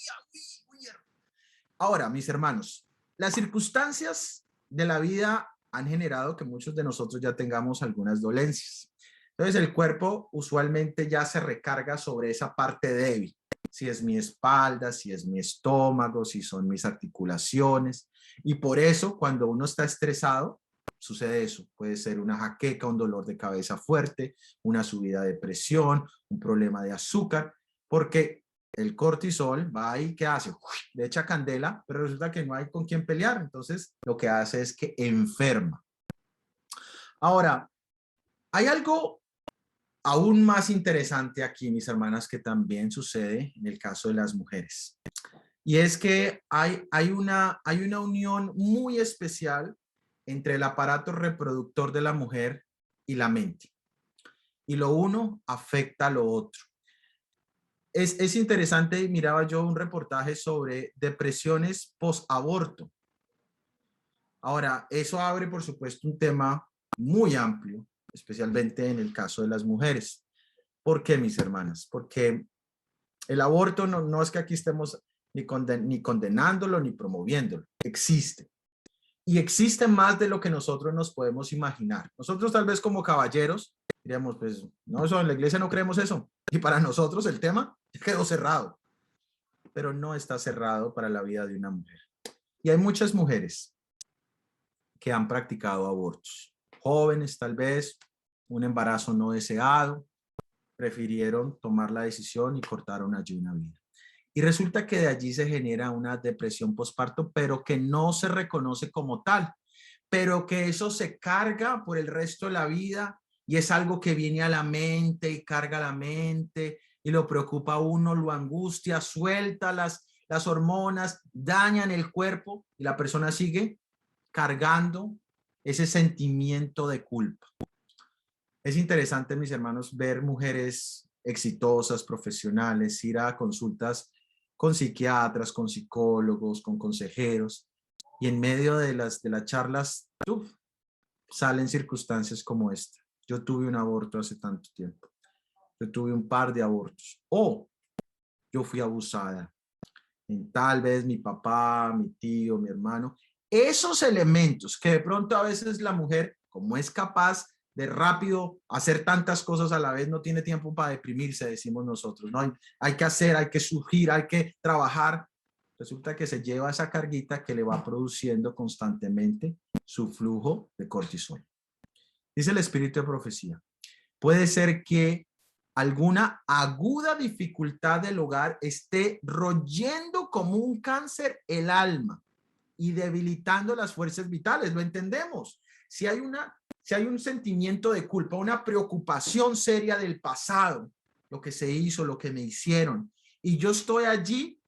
Ahora, mis hermanos, las circunstancias de la vida han generado que muchos de nosotros ya tengamos algunas dolencias. Entonces, el cuerpo usualmente ya se recarga sobre esa parte débil. Si es mi espalda, si es mi estómago, si son mis articulaciones. Y por eso, cuando uno está estresado, sucede eso. Puede ser una jaqueca, un dolor de cabeza fuerte, una subida de presión, un problema de azúcar, porque el cortisol va ahí, ¿qué hace? Le echa candela, pero resulta que no hay con quién pelear. Entonces, lo que hace es que enferma. Ahora, hay algo aún más interesante aquí, mis hermanas, que también sucede en el caso de las mujeres. Y es que hay una unión muy especial entre el aparato reproductor de la mujer y la mente. Y lo uno afecta a lo otro. Es interesante, miraba yo un reportaje sobre depresiones post-aborto. Ahora, eso abre, por supuesto, un tema muy amplio, especialmente en el caso de las mujeres. ¿Por qué, mis hermanas? Porque el aborto no es que aquí estemos ni condenándolo ni promoviéndolo. Existe. Y existe más de lo que nosotros nos podemos imaginar. Nosotros tal vez como caballeros diríamos, pues, no, eso en la iglesia no creemos eso. Y para nosotros el tema quedó cerrado. Pero no está cerrado para la vida de una mujer. Y hay muchas mujeres que han practicado abortos. Jóvenes tal vez, un embarazo no deseado, prefirieron tomar la decisión y cortaron allí una vida. Y resulta que de allí se genera una depresión postparto, pero que no se reconoce como tal, pero que eso se carga por el resto de la vida y es algo que viene a la mente y carga la mente y lo preocupa a uno, lo angustia, suelta las hormonas, dañan el cuerpo y la persona sigue cargando ese sentimiento de culpa. Es interesante, mis hermanos, ver mujeres exitosas, profesionales, ir a consultas con psiquiatras, con psicólogos, con consejeros, y en medio de las charlas salen circunstancias como esta. Yo tuve un aborto hace tanto tiempo. Yo tuve un par de abortos. O yo fui abusada tal vez mi papá, mi tío, mi hermano, esos elementos que de pronto a veces la mujer, como es capaz de rápido hacer tantas cosas a la vez, no tiene tiempo para deprimirse, decimos nosotros, ¿no? Hay que hacer, hay que surgir, hay que trabajar. Resulta que se lleva esa carguita que le va produciendo constantemente su flujo de cortisol. Dice el espíritu de profecía. Puede ser que alguna aguda dificultad del hogar esté royendo como un cáncer el alma y debilitando las fuerzas vitales. Lo entendemos. Si hay un sentimiento de culpa, una preocupación seria del pasado, lo que se hizo, lo que me hicieron, y yo estoy allí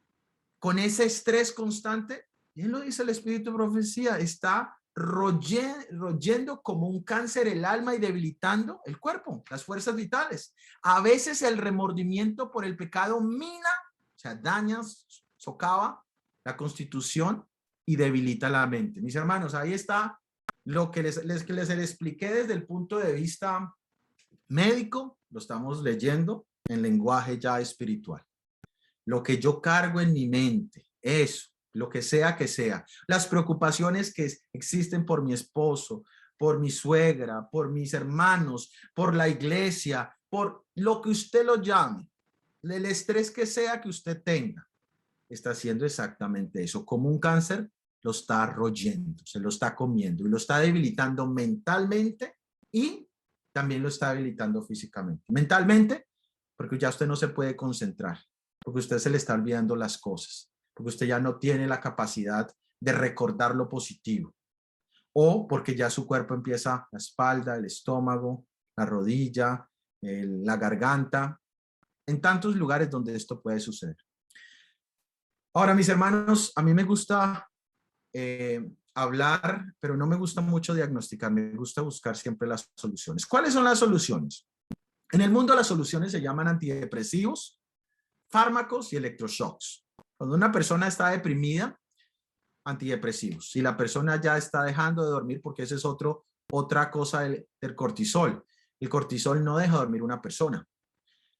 con ese estrés constante, bien lo dice el espíritu de profecía, está royendo como un cáncer el alma y debilitando el cuerpo, las fuerzas vitales. A veces el remordimiento por el pecado mina, o sea, daña, socava la constitución y debilita la mente. Mis hermanos, ahí está lo que les expliqué desde el punto de vista médico, lo estamos leyendo en lenguaje ya espiritual. Lo que yo cargo en mi mente, eso, lo que sea, las preocupaciones que existen por mi esposo, por mi suegra, por mis hermanos, por la iglesia, por lo que usted lo llame, el estrés que sea que usted tenga, está haciendo exactamente eso. Como un cáncer, lo está royendo, se lo está comiendo y lo está debilitando mentalmente y también lo está debilitando físicamente. Mentalmente, porque ya usted no se puede concentrar, porque usted se le está olvidando las cosas, porque usted ya no tiene la capacidad de recordar lo positivo, o porque ya su cuerpo empieza, la espalda, el estómago, la rodilla, la garganta, en tantos lugares donde esto puede suceder. Ahora, mis hermanos, a mí me gusta hablar, pero no me gusta mucho diagnosticar, me gusta buscar siempre las soluciones. ¿Cuáles son las soluciones? En el mundo las soluciones se llaman antidepresivos, fármacos y electroshocks. Cuando una persona está deprimida, antidepresivos. Si la persona ya está dejando de dormir, porque esa es otra cosa del cortisol. El cortisol no deja dormir una persona.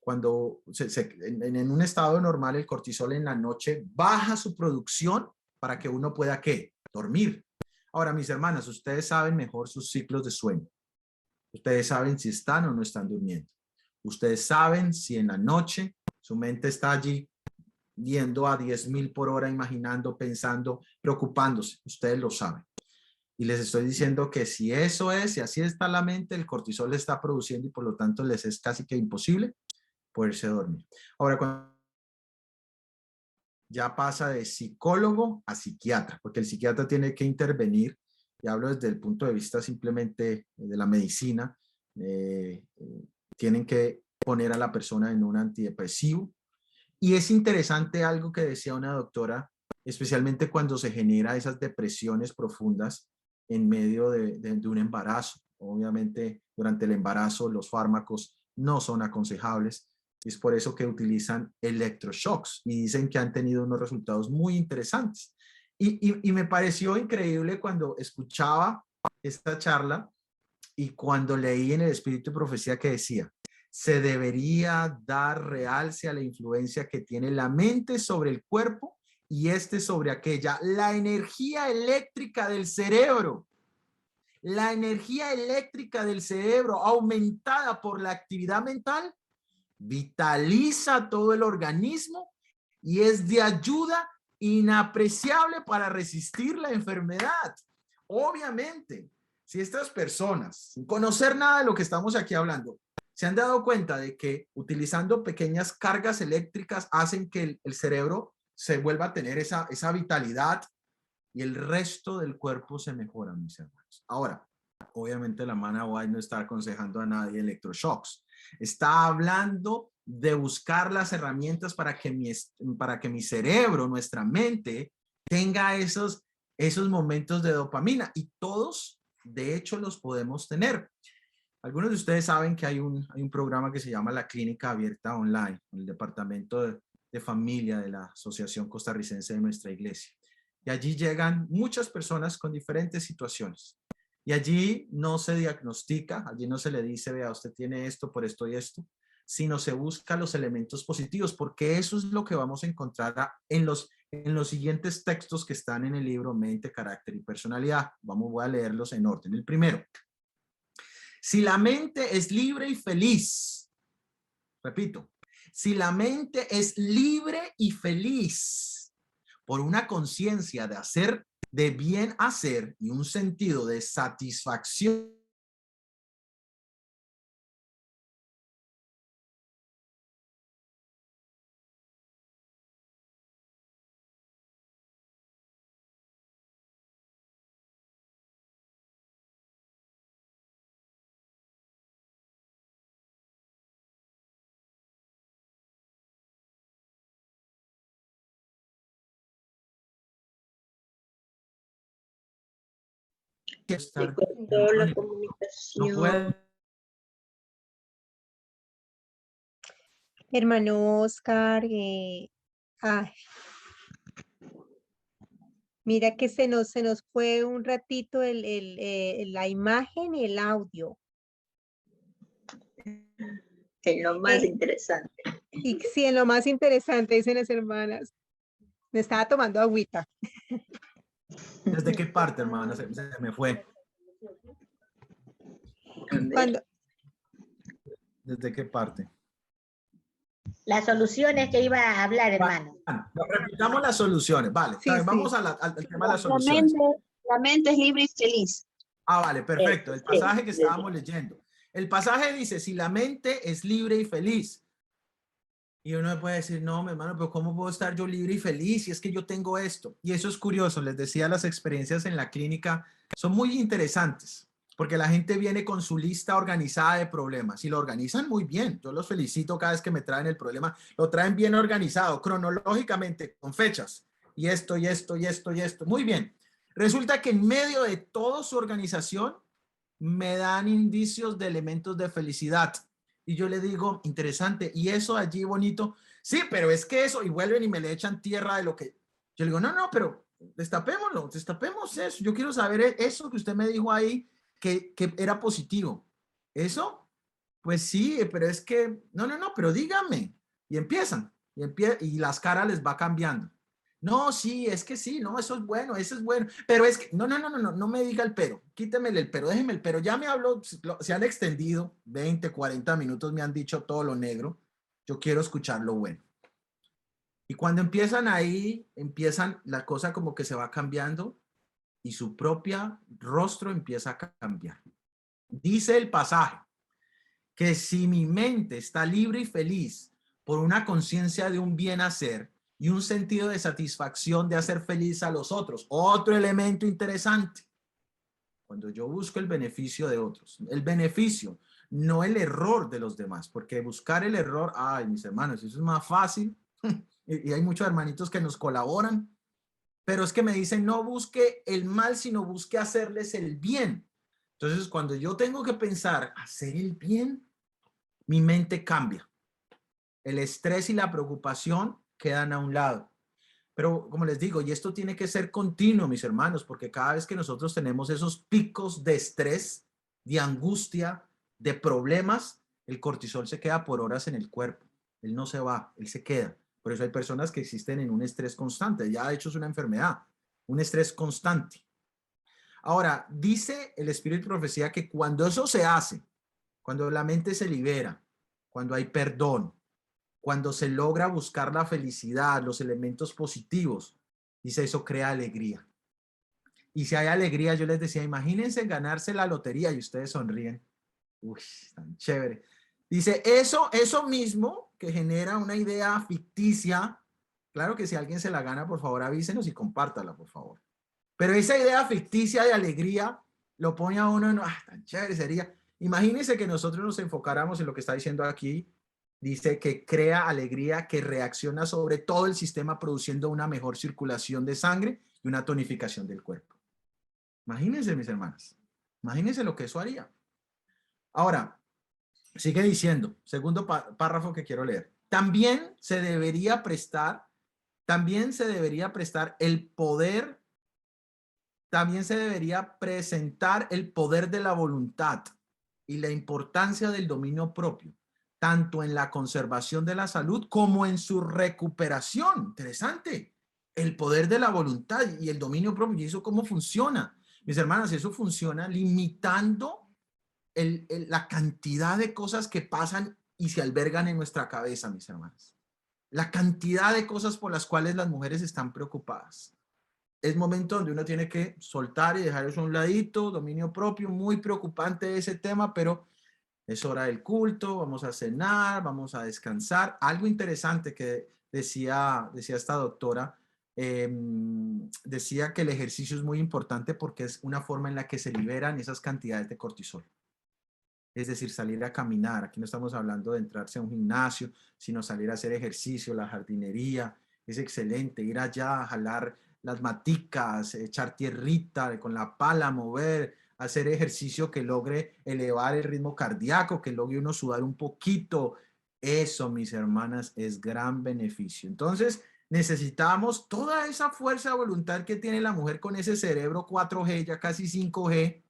Cuando en un estado normal, el cortisol en la noche baja su producción para que uno pueda, ¿qué? Dormir. Ahora, mis hermanas, ustedes saben mejor sus ciclos de sueño. Ustedes saben si están o no están durmiendo. Ustedes saben si en la noche su mente está allí yendo a 10,000 por hora, imaginando, pensando, preocupándose. Ustedes lo saben. Y les estoy diciendo que si eso es, si así está la mente, el cortisol le está produciendo y por lo tanto les es casi que imposible poderse dormir. Ahora, cuando ya pasa de psicólogo a psiquiatra, porque el psiquiatra tiene que intervenir, y hablo desde el punto de vista simplemente de la medicina, tienen que poner a la persona en un antidepresivo. Y es interesante algo que decía una doctora, especialmente cuando se genera esas depresiones profundas en medio de un embarazo. Obviamente, durante el embarazo los fármacos no son aconsejables. Es por eso que utilizan electroshocks y dicen que han tenido unos resultados muy interesantes. Y me pareció increíble cuando escuchaba esta charla y cuando leí en el Espíritu de Profecía que decía, se debería dar realce a la influencia que tiene la mente sobre el cuerpo y este sobre aquella. La energía eléctrica del cerebro. La energía eléctrica del cerebro aumentada por la actividad mental vitaliza todo el organismo y es de ayuda inapreciable para resistir la enfermedad. Obviamente, si estas personas, sin conocer nada de lo que estamos aquí hablando, se han dado cuenta de que utilizando pequeñas cargas eléctricas hacen que el cerebro se vuelva a tener esa vitalidad y el resto del cuerpo se mejora, mis hermanos. Ahora, obviamente la Mana White no está aconsejando a nadie electroshocks. Está hablando de buscar las herramientas para que mi cerebro, nuestra mente, tenga esos momentos de dopamina. Y todos, de hecho, los podemos tener. Algunos de ustedes saben que hay un programa que se llama la Clínica Abierta Online, el Departamento de Familia de la Asociación Costarricense de nuestra iglesia. Y allí llegan muchas personas con diferentes situaciones. Y allí no se diagnostica, allí no se le dice, vea, usted tiene esto por esto y esto, sino se busca los elementos positivos, porque eso es lo que vamos a encontrar en en los siguientes textos que están en el libro Mente, Carácter y Personalidad. Voy a leerlos en orden. El primero. Si la mente es libre y feliz, repito, si la mente es libre y feliz por una conciencia de hacer, de bien hacer y un sentido de satisfacción, que Se estar cortó la no comunicación. puede. Hermano Oscar, mira que se nos fue un ratito la imagen y el audio. Es lo más interesante. Y sí, en lo más interesante, dicen las hermanas. Me estaba tomando agüita. ¿Desde qué parte, hermana? Se me fue. Cuando, ¿Desde qué parte? Las soluciones que iba a hablar, hermano. Repitamos las soluciones. Vale, Sí, vamos sí. al tema de las soluciones. La mente es libre y feliz. Ah, vale, perfecto. El pasaje que estábamos leyendo. El pasaje dice, si la mente es libre y feliz. Y uno puede decir, no, mi hermano, pero ¿cómo puedo estar yo libre y feliz si es que yo tengo esto? Y eso es curioso. Les decía, las experiencias en la clínica son muy interesantes porque la gente viene con su lista organizada de problemas y lo organizan muy bien. Yo los felicito cada vez que me traen el problema. Lo traen bien organizado, cronológicamente, con fechas. Y esto, y esto, y esto, y esto. Muy bien. Resulta que en medio de toda su organización me dan indicios de elementos de felicidad. Y yo le digo, interesante, ¿y eso allí bonito? Sí, pero es que eso, y vuelven y me le echan tierra de lo que... Yo le digo, no, pero destapémoslo, destapemos eso. Yo quiero saber eso que usted me dijo ahí, que era positivo. ¿Eso? Pues sí, pero es que, no, pero dígame. Y empiezan, y las caras les va cambiando. No, sí, es que sí, no, eso es bueno, pero es que, no me diga el pero, quítemele el pero, déjeme el pero, ya me habló, se han extendido 20, 40 minutos, me han dicho todo lo negro, yo quiero escuchar lo bueno. Y cuando empiezan ahí, empiezan la cosa como que se va cambiando y su propio rostro empieza a cambiar. Dice el pasaje que si mi mente está libre y feliz por una conciencia de un bien hacer y un sentido de satisfacción de hacer feliz a los otros, otro elemento interesante, cuando yo busco el beneficio de otros, el beneficio, no el error de los demás, porque buscar el error, ay, mis hermanos, eso es más fácil, y hay muchos hermanitos que nos colaboran, pero es que me dicen, no busque el mal, sino busque hacerles el bien. Entonces, cuando yo tengo que pensar hacer el bien, mi mente cambia. El estrés y la preocupación quedan a un lado. Pero como les digo, y esto tiene que ser continuo, mis hermanos, porque cada vez que nosotros tenemos esos picos de estrés, de angustia, de problemas, el cortisol se queda por horas en el cuerpo. Él no se va, él se queda. Por eso hay personas que existen en un estrés constante. Ya de hecho es una enfermedad, un estrés constante. Ahora, dice el Espíritu de Profecía que cuando eso se hace, cuando la mente se libera, cuando hay perdón, cuando se logra buscar la felicidad, los elementos positivos, dice, eso crea alegría. Y si hay alegría, yo les decía, imagínense ganarse la lotería y ustedes sonríen. Uy, tan chévere. Dice, eso mismo que genera una idea ficticia, claro que si alguien se la gana, por favor avísenos y compártala, por favor. Pero esa idea ficticia de alegría lo pone a uno en, tan chévere sería. Imagínense que nosotros nos enfocáramos en lo que está diciendo aquí. Dice que crea alegría, que reacciona sobre todo el sistema produciendo una mejor circulación de sangre y una tonificación del cuerpo. Imagínense, mis hermanas. Imagínense lo que eso haría. Ahora, sigue diciendo, segundo párrafo que quiero leer. También se debería prestar el poder, también se debería presentar el poder de la voluntad y la importancia del dominio propio, tanto en la conservación de la salud como en su recuperación. Interesante. El poder de la voluntad y el dominio propio. ¿Y eso cómo funciona? Mis hermanas, eso funciona limitando la cantidad de cosas que pasan y se albergan en nuestra cabeza, mis hermanas. La cantidad de cosas por las cuales las mujeres están preocupadas. Es momento donde uno tiene que soltar y dejar eso a un ladito, dominio propio, muy preocupante ese tema, pero es hora del culto, vamos a cenar, vamos a descansar. Algo interesante que decía esta doctora, decía que el ejercicio es muy importante porque es una forma en la que se liberan esas cantidades de cortisol. Es decir, salir a caminar. Aquí no estamos hablando de entrarse a un gimnasio, sino salir a hacer ejercicio, la jardinería. Es excelente ir allá a jalar las maticas, echar tierrita, con la pala mover, hacer ejercicio que logre elevar el ritmo cardíaco, que logre uno sudar un poquito. Eso, mis hermanas, es gran beneficio. Entonces, necesitamos toda esa fuerza de voluntad que tiene la mujer con ese cerebro 4G, ya casi 5G.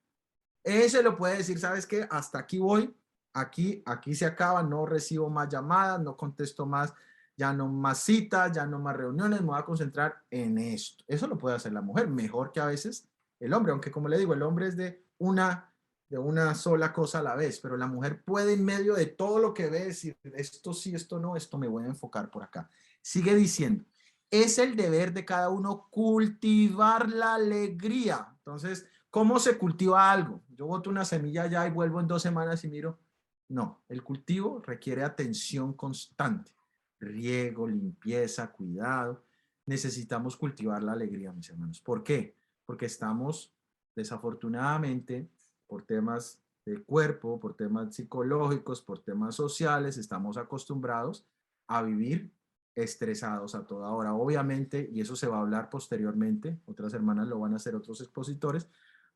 Ese lo puede decir, ¿sabes qué? Hasta aquí voy, aquí se acaba, no recibo más llamadas, no contesto más, ya no más citas, ya no más reuniones, me voy a concentrar en esto. Eso lo puede hacer la mujer, mejor que a veces el hombre, aunque como le digo, el hombre es de una sola cosa a la vez, pero la mujer puede en medio de todo lo que ve decir, esto sí, esto no, esto me voy a enfocar por acá. Sigue diciendo, es el deber de cada uno cultivar la alegría. Entonces, ¿cómo se cultiva algo? Yo boto una semilla allá y vuelvo en 2 semanas y miro. No, el cultivo requiere atención constante. Riego, limpieza, cuidado. Necesitamos cultivar la alegría, mis hermanos. ¿Por qué? Porque estamos, desafortunadamente, por temas de cuerpo, por temas psicológicos, por temas sociales, estamos acostumbrados a vivir estresados a toda hora. Obviamente, y eso se va a hablar posteriormente, otras hermanas lo van a hacer, otros expositores,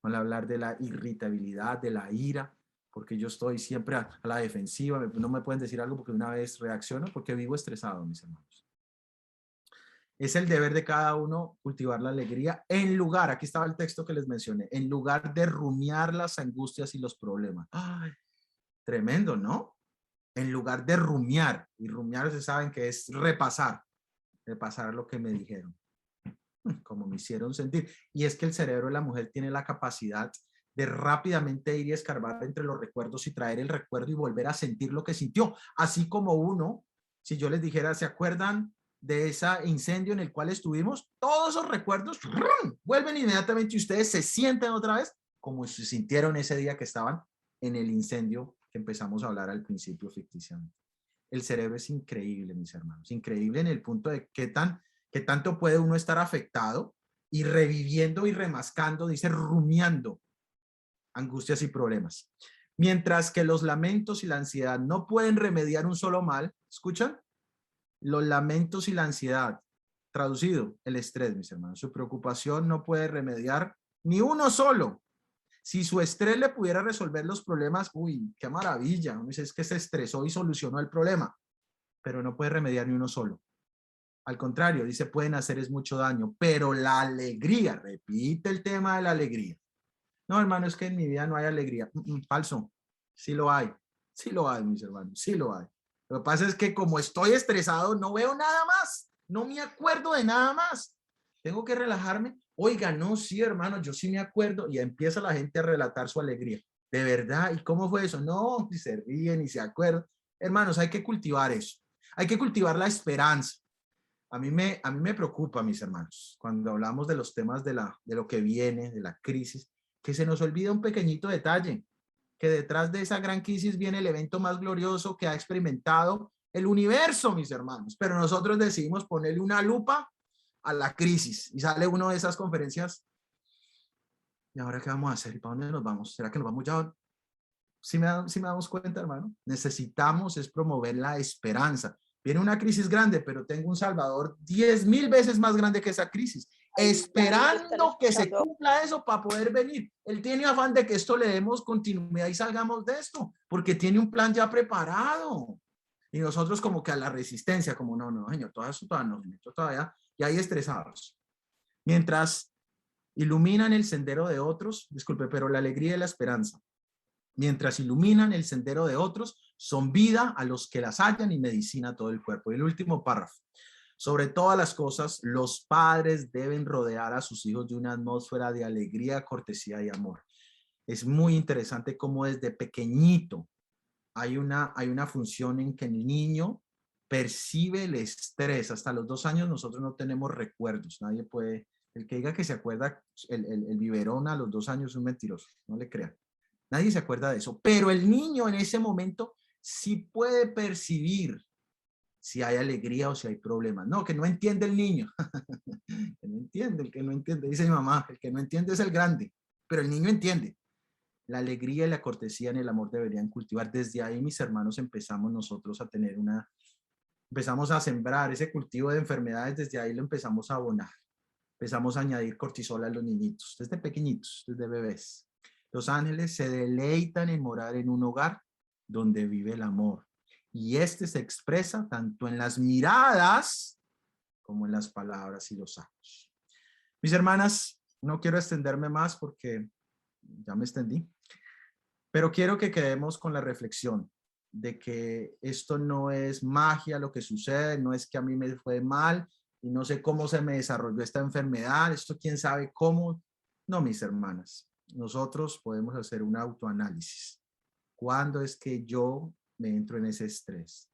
van a hablar de la irritabilidad, de la ira, porque yo estoy siempre a la defensiva, no me pueden decir algo porque una vez reacciono, porque vivo estresado, mis hermanos. Es el deber de cada uno cultivar la alegría en lugar, aquí estaba el texto que les mencioné, en lugar de rumiar las angustias y los problemas. ¡Ay! Tremendo, ¿no? En lugar de rumiar, y rumiar ustedes saben que es repasar lo que me dijeron, como me hicieron sentir. Y es que el cerebro de la mujer tiene la capacidad de rápidamente ir y escarbar entre los recuerdos y traer el recuerdo y volver a sentir lo que sintió. Así como uno, si yo les dijera, ¿se acuerdan de ese incendio en el cual estuvimos? Todos esos recuerdos vuelven inmediatamente y ustedes se sienten otra vez como se sintieron ese día que estaban en el incendio que empezamos a hablar al principio ficticiamente. El cerebro es increíble, mis hermanos, increíble en el punto de qué tanto puede uno estar afectado y reviviendo y remascando, dice rumiando angustias y problemas. Mientras que los lamentos y la ansiedad no pueden remediar un solo mal, ¿escuchan? Los lamentos y la ansiedad, traducido, el estrés, mis hermanos, su preocupación no puede remediar ni uno solo. Si su estrés le pudiera resolver los problemas, uy, qué maravilla. Uno dice, es que se estresó y solucionó el problema, pero no puede remediar ni uno solo. Al contrario, dice, pueden hacer es mucho daño, pero la alegría, repite el tema de la alegría. No, hermano, es que en mi vida no hay alegría. Falso, sí lo hay, mis hermanos, sí lo hay. Lo que pasa es que como estoy estresado, no veo nada más, no me acuerdo de nada más. Tengo que relajarme. Oiga, no, sí, hermano, yo sí me acuerdo. Y empieza la gente a relatar su alegría. ¿De verdad? ¿Y cómo fue eso? No, y se ríen y se acuerdan. Hermanos, hay que cultivar eso. Hay que cultivar la esperanza. A mí me preocupa, mis hermanos, cuando hablamos de los temas de lo que viene, de la crisis, que se nos olvida un pequeñito detalle, que detrás de esa gran crisis viene el evento más glorioso que ha experimentado el universo, mis hermanos. Pero nosotros decidimos ponerle una lupa a la crisis y sale una de esas conferencias. ¿Y ahora qué vamos a hacer? ¿Y para dónde nos vamos? ¿Será que nos vamos ya? ¿Sí me damos cuenta, hermano? Necesitamos es promover la esperanza. Viene una crisis grande, pero tengo un Salvador 10,000 veces más grande que esa crisis, esperando que se cumpla eso para poder venir. Él tiene afán de que esto le demos continuidad y salgamos de esto, porque tiene un plan ya preparado. Y nosotros como que a la resistencia, como no, señor, todo eso todavía, y ahí estresados. Mientras iluminan el sendero de otros, disculpe, pero la alegría y la esperanza, mientras iluminan el sendero de otros, son vida a los que las hallan y medicina a todo el cuerpo. Y el último párrafo. Sobre todas las cosas, los padres deben rodear a sus hijos de una atmósfera de alegría, cortesía y amor. Es muy interesante cómo desde pequeñito hay una función en que el niño percibe el estrés. Hasta los 2 años nosotros no tenemos recuerdos. Nadie puede, el que diga que se acuerda el biberón a los 2 años es un mentiroso, no le crean. Nadie se acuerda de eso, pero el niño en ese momento sí puede percibir si hay alegría o si hay problemas. No, que no entiende el niño. Que no entiende, el que no entiende, dice mi mamá, el que no entiende es el grande, pero el niño entiende. La alegría y la cortesía en el amor deberían cultivar. Desde ahí, mis hermanos, empezamos nosotros a tener empezamos a sembrar ese cultivo de enfermedades, desde ahí lo empezamos a abonar. Empezamos a añadir cortisol a los niñitos, desde pequeñitos, desde bebés. Los ángeles se deleitan en morar en un hogar donde vive el amor. Y este se expresa tanto en las miradas como en las palabras y los actos. Mis hermanas, no quiero extenderme más porque ya me extendí, pero quiero que quedemos con la reflexión de que esto no es magia lo que sucede, no es que a mí me fue mal y no sé cómo se me desarrolló esta enfermedad, esto quién sabe cómo. No, mis hermanas, nosotros podemos hacer un autoanálisis. ¿Cuándo es que yo me entro en ese estrés?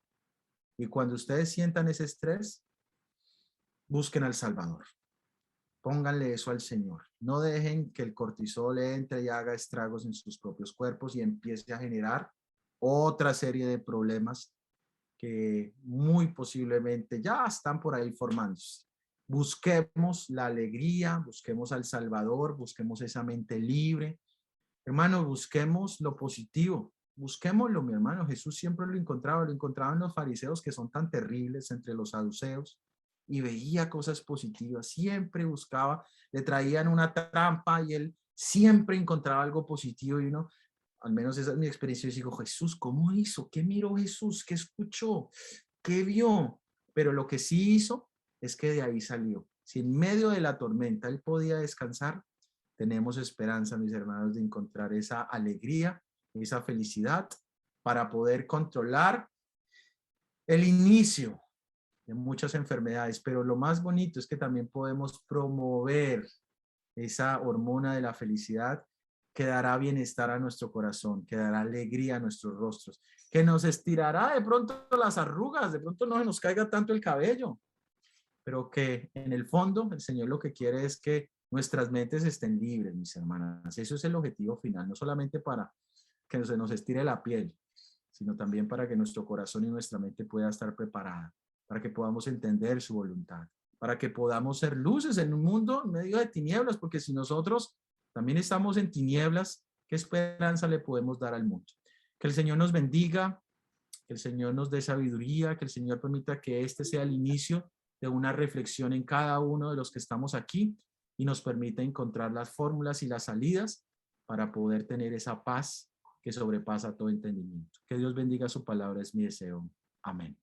Y cuando ustedes sientan ese estrés, busquen al Salvador. Pónganle eso al Señor. No dejen que el cortisol entre y haga estragos en sus propios cuerpos y empiece a generar otra serie de problemas que muy posiblemente ya están por ahí formándose. Busquemos la alegría, busquemos al Salvador, busquemos esa mente libre. Hermano, busquemos lo positivo. Busquémoslo, mi hermano. Jesús siempre lo encontraba en los fariseos que son tan terribles, entre los saduceos, y veía cosas positivas, siempre buscaba, le traían una trampa y él siempre encontraba algo positivo y uno, al menos esa es mi experiencia, yo digo, Jesús, ¿cómo hizo? ¿Qué miró Jesús? ¿Qué escuchó? ¿Qué vio? Pero lo que sí hizo es que de ahí salió. Si en medio de la tormenta él podía descansar, tenemos esperanza, mis hermanos, de encontrar esa alegría, esa felicidad para poder controlar el inicio de muchas enfermedades, pero lo más bonito es que también podemos promover esa hormona de la felicidad que dará bienestar a nuestro corazón, que dará alegría a nuestros rostros, que nos estirará de pronto las arrugas, de pronto no se nos caiga tanto el cabello, pero que en el fondo el Señor lo que quiere es que nuestras mentes estén libres, mis hermanas. Eso es el objetivo final, no solamente para que se nos estire la piel, sino también para que nuestro corazón y nuestra mente pueda estar preparada, para que podamos entender su voluntad, para que podamos ser luces en un mundo en medio de tinieblas, porque si nosotros también estamos en tinieblas, ¿qué esperanza le podemos dar al mundo? Que el Señor nos bendiga, que el Señor nos dé sabiduría, que el Señor permita que este sea el inicio de una reflexión en cada uno de los que estamos aquí y nos permita encontrar las fórmulas y las salidas para poder tener esa paz que sobrepasa todo entendimiento. Que Dios bendiga su palabra, es mi deseo. Amén.